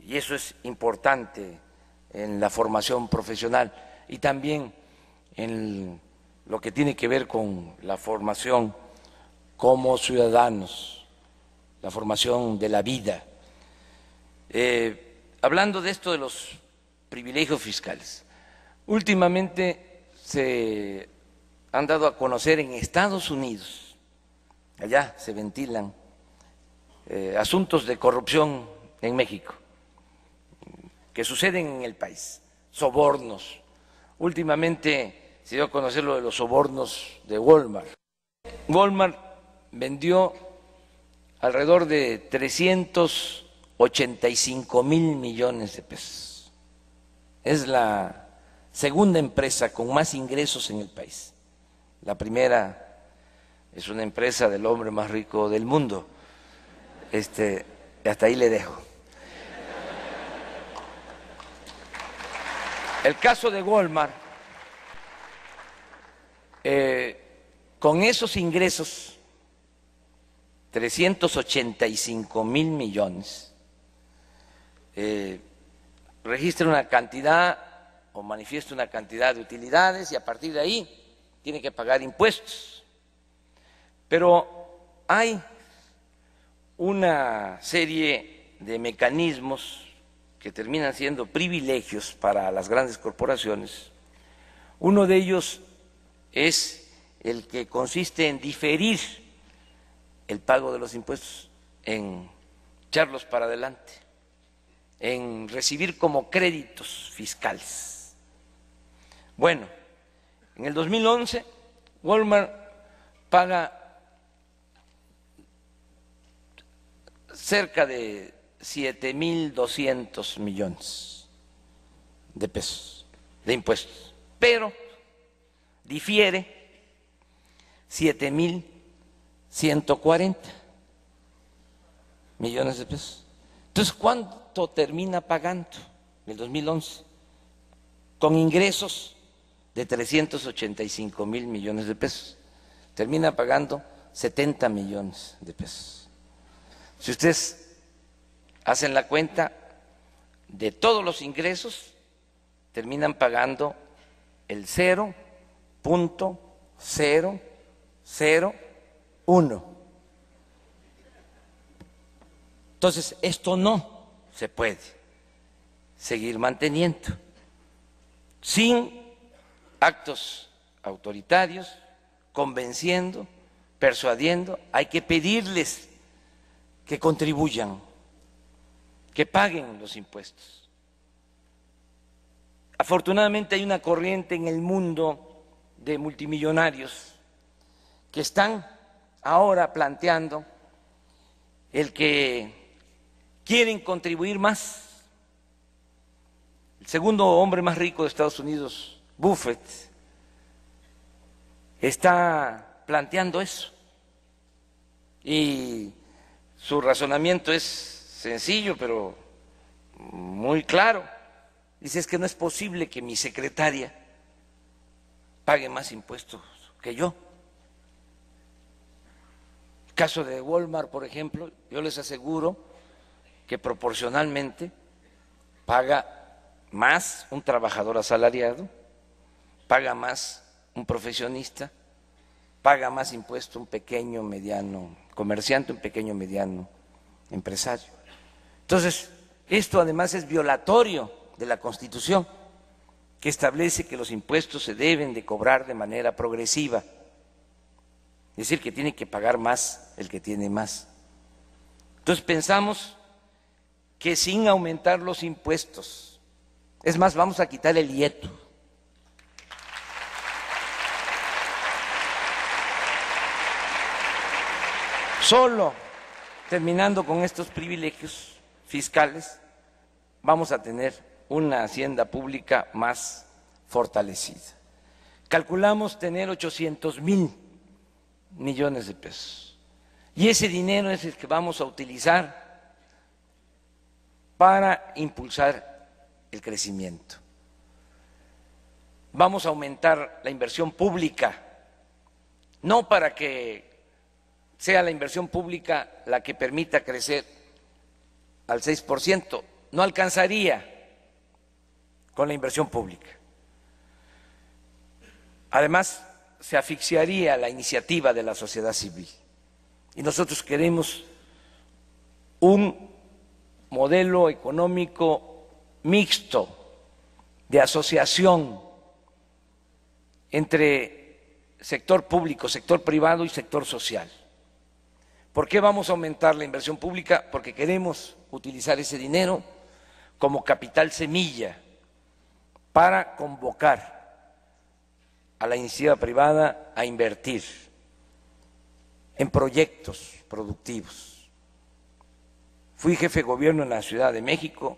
y eso es importante en la formación profesional y también en lo que tiene que ver con la formación como ciudadanos, la formación de la vida. Hablando de esto de los privilegios fiscales, últimamente se han dado a conocer en Estados Unidos, allá se ventilan asuntos de corrupción en México que suceden en el país, sobornos. Últimamente se dio a conocer lo de los sobornos de Walmart. Walmart vendió alrededor de 385,000 millones de pesos. Es la segunda empresa con más ingresos en el país. La primera es una empresa del hombre más rico del mundo. Hasta ahí le dejo. El caso de Walmart, con esos ingresos, 385,000 millones, registra una cantidad o manifiesta una cantidad de utilidades y a partir de ahí tiene que pagar impuestos. Pero hay una serie de mecanismos que terminan siendo privilegios para las grandes corporaciones. Uno de ellos es el que consiste en diferir el pago de los impuestos, en echarlos para adelante, en recibir como créditos fiscales. Bueno, en el 2011 Walmart paga cerca de 7,200 millones de pesos de impuestos, pero difiere 7,140 millones de pesos. Entonces, ¿cuánto termina pagando en el 2011? Con ingresos de 385,000 millones de pesos. Termina pagando 70 millones de pesos. Si ustedes hacen la cuenta de todos los ingresos, terminan pagando el 0,001. Entonces, esto no se puede seguir manteniendo sin actos autoritarios, convenciendo, persuadiendo. Hay que pedirles que contribuyan, que paguen los impuestos. Afortunadamente hay una corriente en el mundo de multimillonarios que están ahora planteando el que quieren contribuir más. El segundo hombre más rico de Estados Unidos, Buffett, está planteando eso. Y su razonamiento es sencillo, pero muy claro. Dice, es que no es posible que mi secretaria pague más impuestos que yo. El caso de Walmart, por ejemplo, yo les aseguro que proporcionalmente paga más un trabajador asalariado, paga más un profesionista, paga más impuesto un pequeño, mediano comerciante, un pequeño, mediano empresario. Entonces, esto además es violatorio de la Constitución, que establece que los impuestos se deben de cobrar de manera progresiva, es decir, que tiene que pagar más el que tiene más. Entonces pensamos que sin aumentar los impuestos, es más, vamos a quitar el IETU. Solo terminando con estos privilegios fiscales, vamos a tener una hacienda pública más fortalecida. Calculamos tener 800,000 millones de pesos. Y ese dinero es el que vamos a utilizar para impulsar el crecimiento. Vamos a aumentar la inversión pública, no para que sea la inversión pública la que permita crecer al 6%, no alcanzaría con la inversión pública. Además, se asfixiaría la iniciativa de la sociedad civil. Y nosotros queremos un modelo económico mixto, de asociación entre sector público, sector privado y sector social. ¿Por qué vamos a aumentar la inversión pública? Porque queremos utilizar ese dinero como capital semilla para convocar a la iniciativa privada a invertir en proyectos productivos. Fui jefe de gobierno en la Ciudad de México.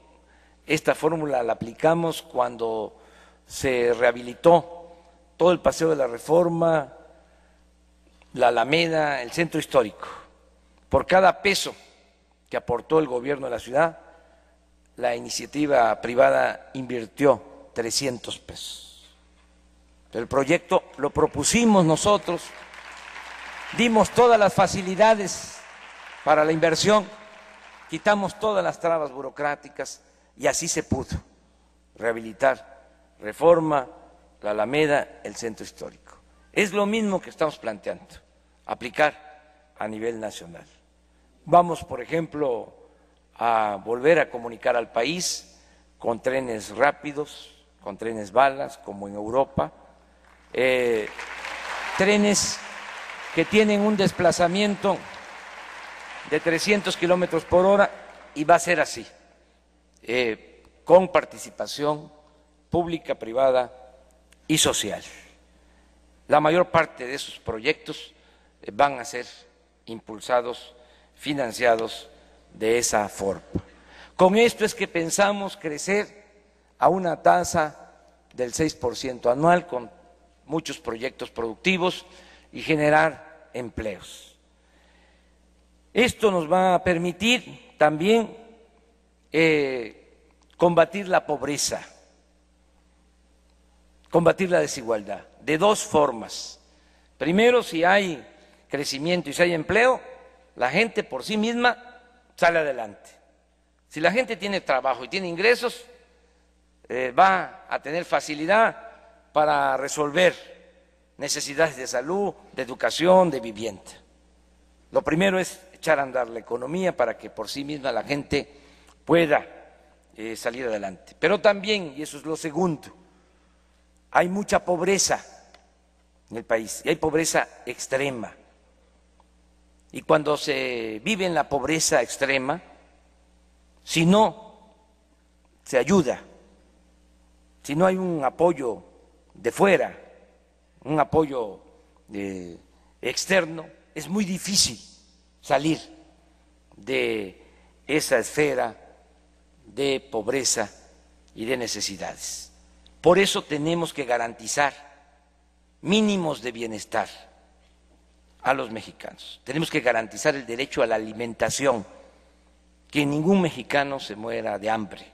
Esta fórmula la aplicamos cuando se rehabilitó todo el Paseo de la Reforma, la Alameda, el centro histórico. Por cada peso que aportó el gobierno de la ciudad, la iniciativa privada invirtió 300 pesos. El proyecto lo propusimos nosotros, dimos todas las facilidades para la inversión, quitamos todas las trabas burocráticas y así se pudo rehabilitar Reforma, la Alameda, el centro histórico. Es lo mismo que estamos planteando, aplicar a nivel nacional. Vamos, por ejemplo, a volver a comunicar al país con trenes rápidos, con trenes balas, como en Europa, trenes que tienen un desplazamiento de 300 kilómetros por hora y va a ser así, con participación pública, privada y social. La mayor parte de esos proyectos van a ser impulsados, financiados de esa forma. Con esto es que pensamos crecer a una tasa del 6% anual con muchos proyectos productivos y generar empleos. Esto nos va a permitir también combatir la pobreza, combatir la desigualdad, de dos formas. Primero, si hay crecimiento y si hay empleo, la gente por sí misma sale adelante. Si la gente tiene trabajo y tiene ingresos, va a tener facilidad para resolver necesidades de salud, de educación, de vivienda. Lo primero es echar a andar la economía para que por sí misma la gente pueda salir adelante. Pero también, y eso es lo segundo, hay mucha pobreza en el país y hay pobreza extrema. Y cuando se vive en la pobreza extrema, si no se ayuda, si no hay un apoyo de fuera, un apoyo externo, es muy difícil salir de esa esfera de pobreza y de necesidades. Por eso tenemos que garantizar mínimos de bienestar a los mexicanos. Tenemos que garantizar el derecho a la alimentación, que ningún mexicano se muera de hambre,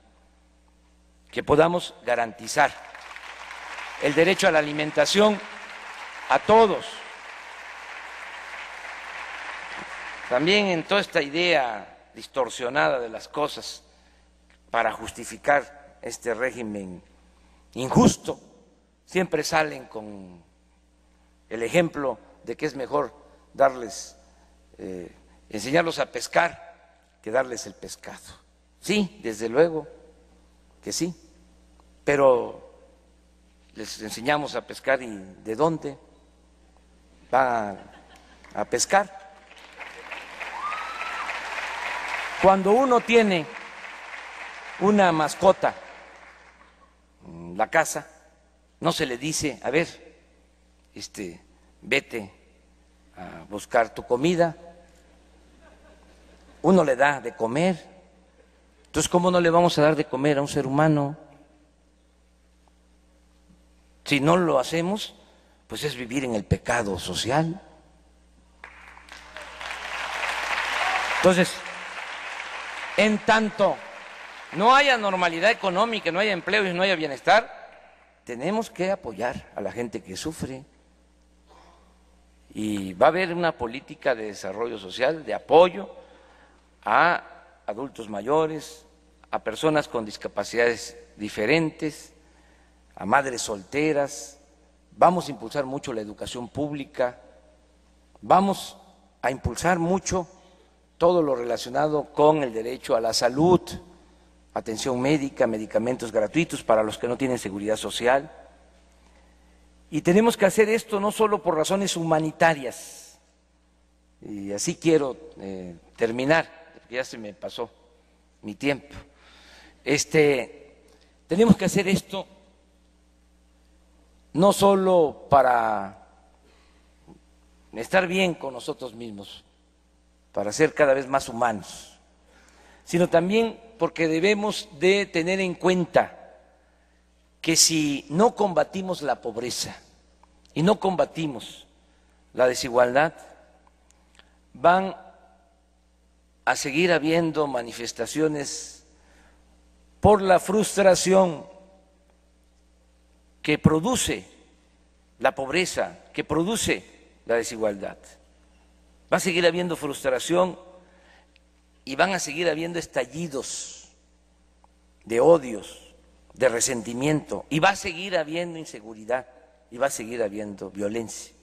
que podamos garantizar el derecho a la alimentación a todos. También en toda esta idea distorsionada de las cosas para justificar este régimen injusto, siempre salen con el ejemplo de que es mejor darles, enseñarlos a pescar que darles el pescado. Sí, desde luego que sí, pero les enseñamos a pescar y ¿de dónde van a pescar? Cuando uno tiene una mascota en la casa, no se le dice, a ver, vete a buscar tu comida, uno le da de comer. Entonces, ¿cómo no le vamos a dar de comer a un ser humano? Si no lo hacemos, pues es vivir en el pecado social. Entonces, en tanto no haya normalidad económica, no haya empleo y no haya bienestar, tenemos que apoyar a la gente que sufre. Y va a haber una política de desarrollo social, de apoyo a adultos mayores, a personas con discapacidades diferentes, a madres solteras, vamos a impulsar mucho la educación pública, vamos a impulsar mucho todo lo relacionado con el derecho a la salud, atención médica, medicamentos gratuitos para los que no tienen seguridad social. Y tenemos que hacer esto no solo por razones humanitarias, y así quiero terminar, porque ya se me pasó mi tiempo. Tenemos que hacer esto no solo para estar bien con nosotros mismos, para ser cada vez más humanos, sino también porque debemos de tener en cuenta que si no combatimos la pobreza y no combatimos la desigualdad, van a seguir habiendo manifestaciones por la frustración que produce la pobreza, que produce la desigualdad. Va a seguir habiendo frustración y van a seguir habiendo estallidos de odios, de resentimiento, y va a seguir habiendo inseguridad, y va a seguir habiendo violencia.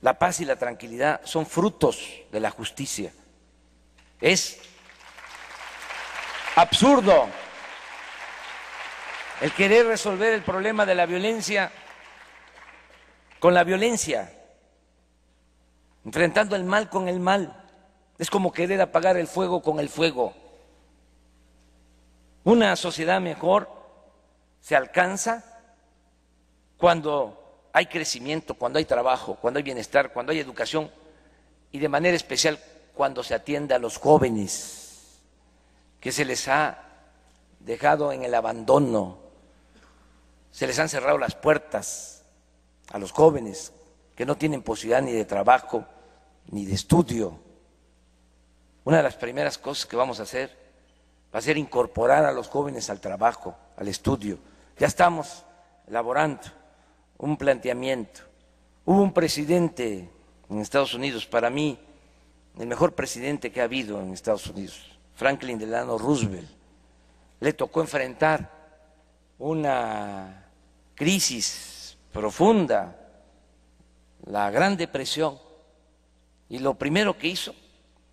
La paz y la tranquilidad son frutos de la justicia. Es absurdo el querer resolver el problema de la violencia con la violencia, enfrentando el mal con el mal. Es como querer apagar el fuego con el fuego. Una sociedad mejor se alcanza cuando hay crecimiento, cuando hay trabajo, cuando hay bienestar, cuando hay educación y de manera especial cuando se atiende a los jóvenes que se les ha dejado en el abandono, se les han cerrado las puertas a los jóvenes que no tienen posibilidad ni de trabajo ni de estudio. Una de las primeras cosas que vamos a hacer va a ser incorporar a los jóvenes al trabajo, al estudio. Ya estamos elaborando un planteamiento. Hubo un presidente en Estados Unidos, para mí, el mejor presidente que ha habido en Estados Unidos, Franklin Delano Roosevelt. Le tocó enfrentar una crisis profunda, la Gran Depresión, y lo primero que hizo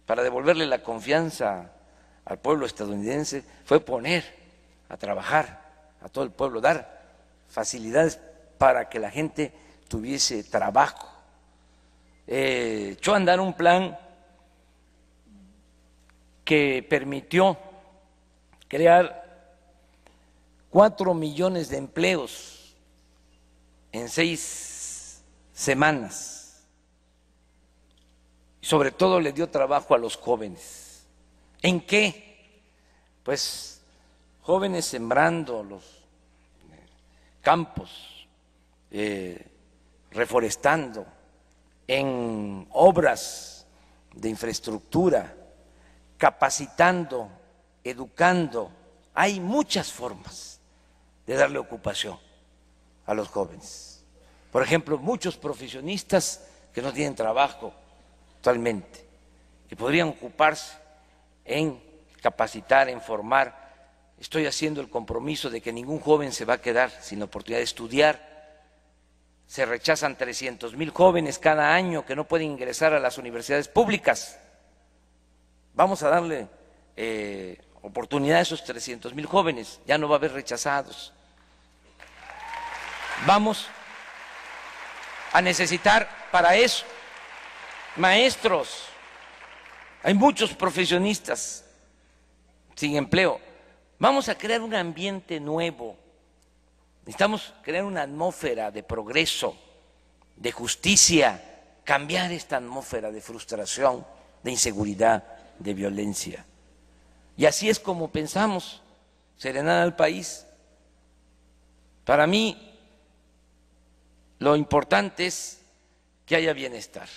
para devolverle la confianza al pueblo estadounidense fue poner a trabajar a todo el pueblo, dar facilidades para que la gente tuviese trabajo. Echó a andar un plan que permitió crear 4 millones de empleos en 6 semanas. Y sobre todo le dio trabajo a los jóvenes. ¿En qué? Pues jóvenes sembrando los campos, reforestando, en obras de infraestructura, capacitando, educando. Hay muchas formas de darle ocupación a los jóvenes. Por ejemplo, muchos profesionistas que no tienen trabajo actualmente y podrían ocuparse en capacitar, en formar. Estoy haciendo el compromiso de que ningún joven se va a quedar sin la oportunidad de estudiar. Se rechazan 300,000 jóvenes cada año que no pueden ingresar a las universidades públicas. Vamos a darle oportunidad a esos 300,000 jóvenes, ya no va a haber rechazados. Vamos a necesitar para eso maestros. Hay muchos profesionistas sin empleo. Vamos a crear un ambiente nuevo. Necesitamos crear una atmósfera de progreso, de justicia, cambiar esta atmósfera de frustración, de inseguridad, de violencia. Y así es como pensamos serenar al país. Para mí, lo importante es que haya bienestar.